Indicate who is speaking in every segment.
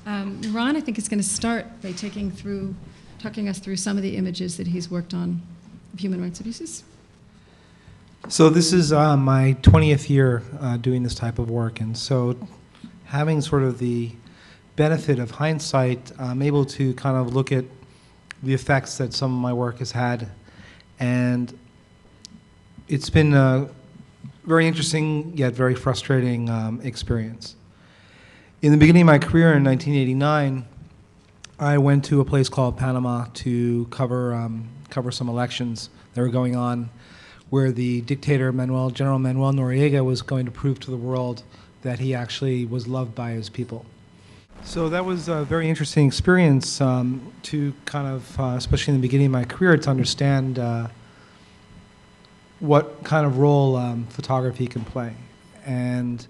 Speaker 1: Ron, I think, is going to start by talking us through some of the images that he's worked on of human rights abuses.
Speaker 2: So this is my 20th year doing this type of work, and so having sort of the benefit of hindsight, I'm able to kind of look at the effects that some of my work has had, and it's been a very interesting yet very frustrating experience. In the beginning of my career in 1989, I went to a place called Panama to cover some elections that were going on, where the dictator General Manuel Noriega was going to prove to the world that he actually was loved by his people. So that was a very interesting experience to kind of, especially in the beginning of my career, to understand what kind of role photography can play. And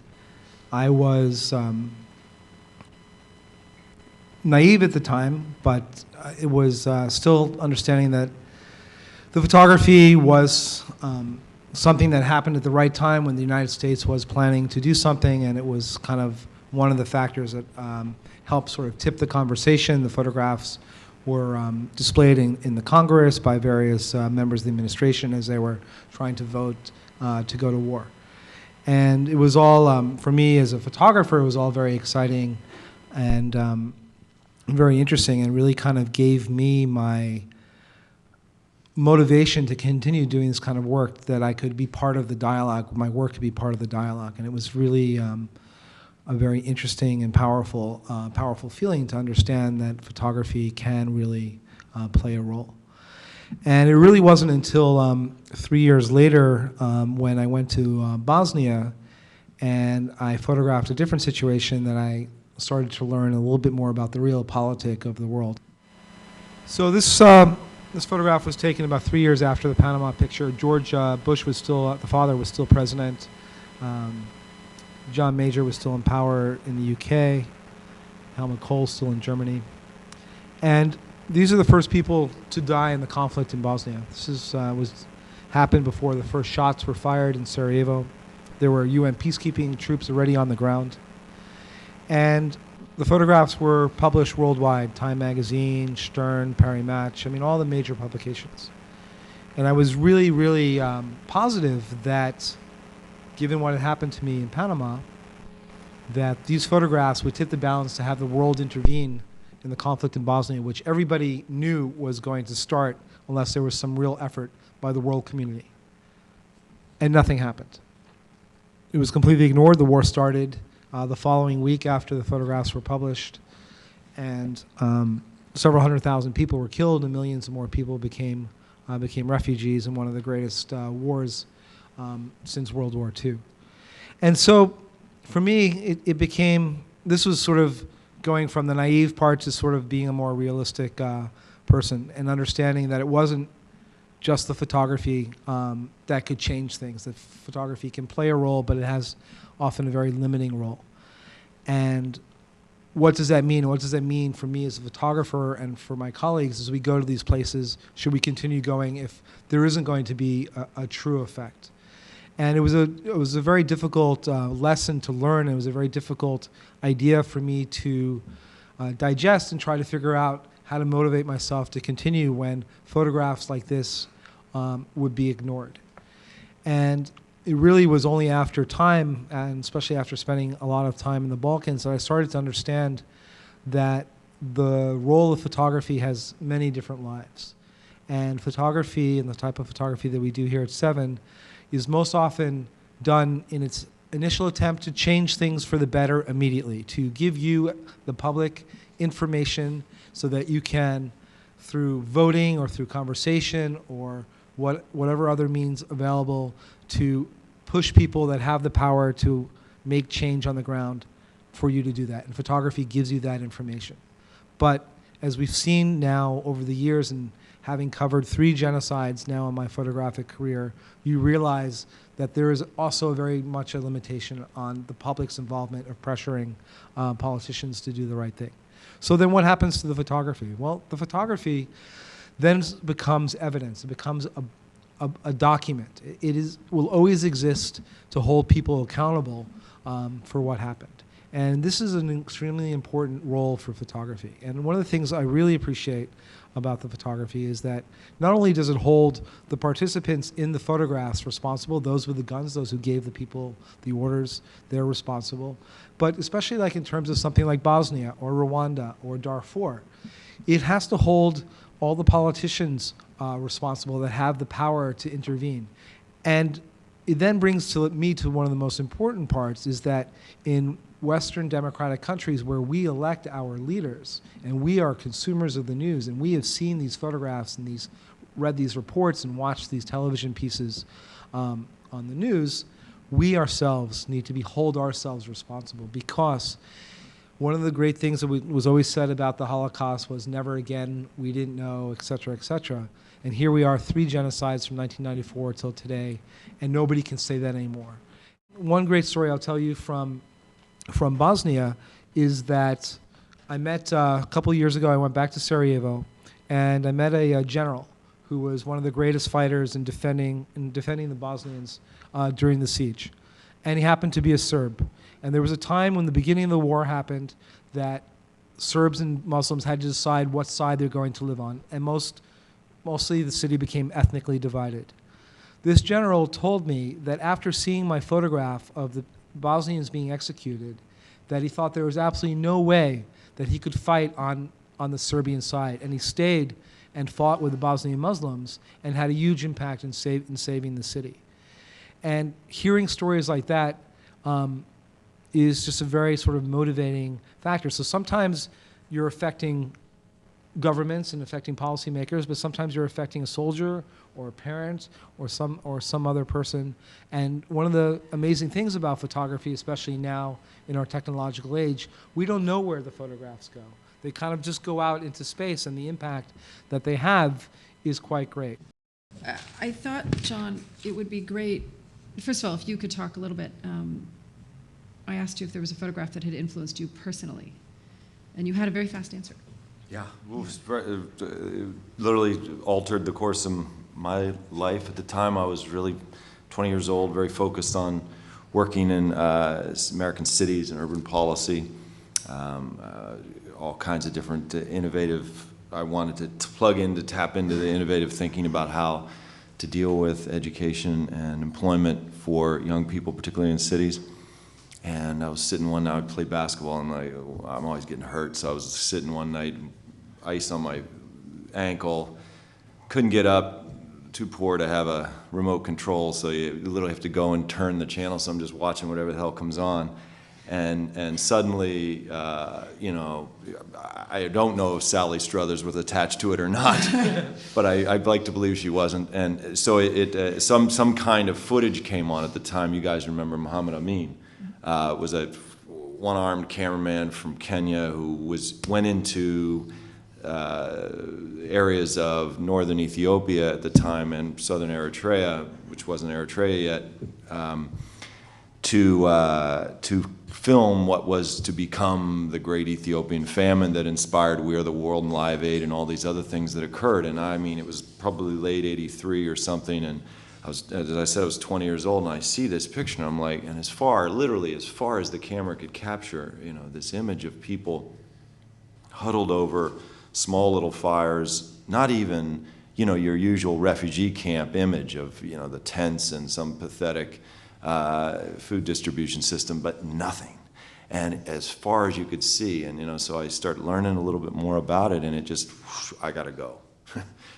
Speaker 2: I was naive at the time, but it was still understanding that the photography was something that happened at the right time when the United States was planning to do something, and it was kind of one of the factors that helped sort of tip the conversation. The photographs were displayed in the Congress by various members of the administration as they were trying to vote to go to war. And it was all, for me as a photographer, it was all very exciting and very interesting, and really kind of gave me my motivation to continue doing this kind of work, that I could be part of the dialogue, my work to be part of the dialogue. And it was really a very interesting and powerful feeling to understand that photography can really play a role. And it really wasn't until 3 years later when I went to Bosnia and I photographed a different situation that I started to learn a little bit more about the realpolitik of the world. So this photograph was taken about 3 years after the Panama picture. George Bush was still, the father was still president. John Major was still in power in the UK. Helmut Kohl still in Germany. And these are the first people to die in the conflict in Bosnia. This happened before the first shots were fired in Sarajevo. There were UN peacekeeping troops already on the ground. And the photographs were published worldwide, Time Magazine, Stern, Paris Match, I mean, all the major publications. And I was really, really positive that, given what had happened to me in Panama, that these photographs would tip the balance to have the world intervene in the conflict in Bosnia, which everybody knew was going to start unless there was some real effort by the world community. And nothing happened. It was completely ignored. The war started the following week after the photographs were published, and several 100,000 people were killed, and millions of more people became refugees in one of the greatest wars since World War II. And so, for me, it became, this was sort of going from the naive part to sort of being a more realistic person, and understanding that it wasn't just the photography that could change things. That photography can play a role, but it has often a very limiting role. And what does that mean? What does that mean for me as a photographer and for my colleagues as we go to these places? Should we continue going if there isn't going to be a true effect? And it was a very difficult lesson to learn. It was a very difficult idea for me to digest and try to figure out how to motivate myself to continue when photographs like this would be ignored. And it really was only after time, and especially after spending a lot of time in the Balkans, that I started to understand that the role of photography has many different lives. And photography, and the type of photography that we do here at 7, is most often done in its initial attempt to change things for the better immediately, to give you, the public, information so that you can, through voting or through conversation or whatever other means available, to push people that have the power to make change on the ground for you to do that. And photography gives you that information. But as we've seen now over the years, and having covered 3 genocides now in my photographic career, you realize that there is also very much a limitation on the public's involvement of pressuring politicians to do the right thing. So then what happens to the photography? Well, the photography then becomes evidence. It becomes a document. It will always exist to hold people accountable for what happened. And this is an extremely important role for photography. And one of the things I really appreciate about the photography is that not only does it hold the participants in the photographs responsible, those with the guns, those who gave the people the orders, they're responsible, but especially like in terms of something like Bosnia or Rwanda or Darfur, it has to hold all the politicians responsible that have the power to intervene. And it then brings me to one of the most important parts, is that in Western democratic countries where we elect our leaders and we are consumers of the news and we have seen these photographs and read these reports and watched these television pieces on the news, we ourselves need to hold ourselves responsible, because one of the great things that was always said about the Holocaust was never again, we didn't know, et cetera, et cetera. And here we are, 3 genocides from 1994 till today, and nobody can say that anymore. One great story I'll tell you from Bosnia is that I met, a couple of years ago, I went back to Sarajevo, and I met a general who was one of the greatest fighters in defending the Bosnians during the siege. And he happened to be a Serb. And there was a time when the beginning of the war happened that Serbs and Muslims had to decide what side they're going to live on. And mostly the city became ethnically divided. This general told me that after seeing my photograph of the Bosnians being executed, that he thought there was absolutely no way that he could fight on the Serbian side. And he stayed and fought with the Bosnian Muslims and had a huge impact in saving the city. And hearing stories like that is just a very sort of motivating factor. So sometimes you're affecting governments and affecting policymakers, but sometimes you're affecting a soldier or a parent or some other person. And one of the amazing things about photography, especially now in our technological age, we don't know where the photographs go. They kind of just go out into space, and the impact that they have is quite great.
Speaker 1: I thought, John, it would be great, first of all, if you could talk a little bit. I asked you if there was a photograph that had influenced you personally, and you had a very fast answer.
Speaker 3: Yeah, it literally altered the course of my life. At the time, I was really 20 years old, very focused on working in American cities and urban policy, all kinds of different innovative. I wanted to plug in, to tap into the innovative thinking about how to deal with education and employment for young people, particularly in cities. And I was sitting one night, I played basketball, and I'm always getting hurt, so I was sitting one night, ice on my ankle, couldn't get up, too poor to have a remote control, so you literally have to go and turn the channel, so I'm just watching whatever the hell comes on. And suddenly, you know, I don't know if Sally Struthers was attached to it or not, but I'd like to believe she wasn't. And so some kind of footage came on at the time. You guys remember Muhammad Amin. Was a one-armed cameraman from Kenya who went into areas of northern Ethiopia at the time and southern Eritrea, which wasn't Eritrea yet, to film what was to become the great Ethiopian famine that inspired We Are the World and Live Aid and all these other things that occurred. And I mean, it was probably late '83 or something, and as I said, I was 20 years old, and I see this picture, and I'm like, and literally as far as the camera could capture, you know, this image of people huddled over small little fires, not even, you know, your usual refugee camp image of, you know, the tents and some pathetic food distribution system, but nothing. And as far as you could see, and, you know, so I started learning a little bit more about it, and it just, I gotta go.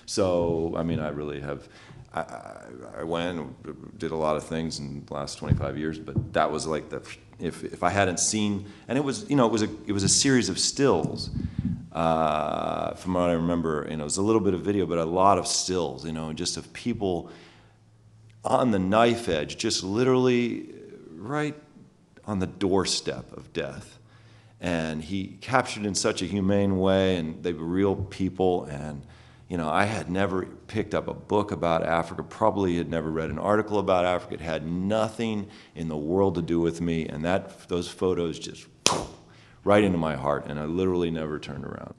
Speaker 3: So, I mean, I really have, I went and did a lot of things in the last 25 years, but that was like if I hadn't seen, and it was, you know, it was a series of stills, from what I remember, you know, it was a little bit of video, but a lot of stills, you know, just of people on the knife edge, just literally right on the doorstep of death. And he captured in such a humane way, and they were real people. And you know, I had never picked up a book about Africa, probably had never read an article about Africa. It had nothing in the world to do with me, and those photos just right into my heart, and I literally never turned around.